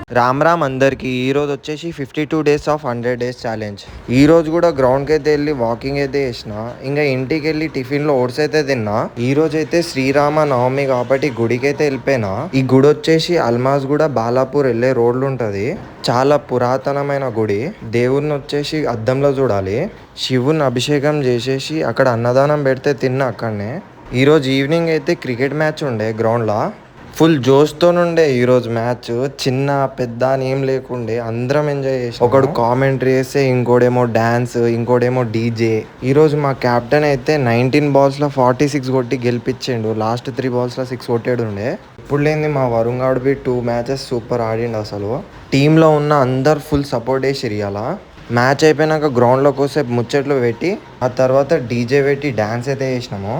రామ్ రామ్ అందరికి. ఈ రోజు వచ్చేసి 52 days ఆఫ్ 100 days ఛాలెంజ్. ఈ రోజు కూడా గ్రౌండ్కి అయితే వెళ్ళి వాకింగ్ అయితే చేసిన. ఇంకా ఇంటికి వెళ్ళి టిఫిన్ లో ఓట్స్ అయితే తిన్నా. ఈ రోజు అయితే శ్రీరామ నవమి కాబట్టి గుడికి అయితే వెళ్ళిపోయినా. ఈ గుడి వచ్చేసి అల్మాజ్ కూడా బాలాపూర్ వెళ్ళే రోడ్లు ఉంటది. చాలా పురాతనమైన గుడి. దేవుడిని వచ్చేసి అద్దంలో చూడాలి. శివుని అభిషేకం చేసేసి అక్కడ అన్నదానం పెడితే తిన్నా అక్కడనే. ఈరోజు ఈవినింగ్ అయితే క్రికెట్ మ్యాచ్ ఉండే గ్రౌండ్లో. ఫుల్ జోష్తో నుండే ఈరోజు మ్యాచ్. చిన్న పెద్ద అని ఏం లేకుండే, అందరం ఎంజాయ్ చేసి. ఒకడు కామెంటరీ చేస్తే ఇంకోడేమో డాన్స్, ఇంకోడేమో డీజే. ఈరోజు మా కెప్టెన్ అయితే 19 balls లో 46 కొట్టి గెలిపించిండు. లాస్ట్ 3 balls లో 6 కొట్టాడు ఉండే. ఇప్పుడు లేని మా వరుణ్ గౌడ్ బి 2 matches సూపర్ ఆడిండు అసలు. టీంలో ఉన్న అందరు ఫుల్ సపోర్ట్ చేసిరు ఇవాళ. మ్యాచ్ అయిపోయినాక గ్రౌండ్లో కోసేపు ముచ్చట్లు పెట్టి ఆ తర్వాత డీజే పెట్టి డాన్స్ అయితే చేసినాము.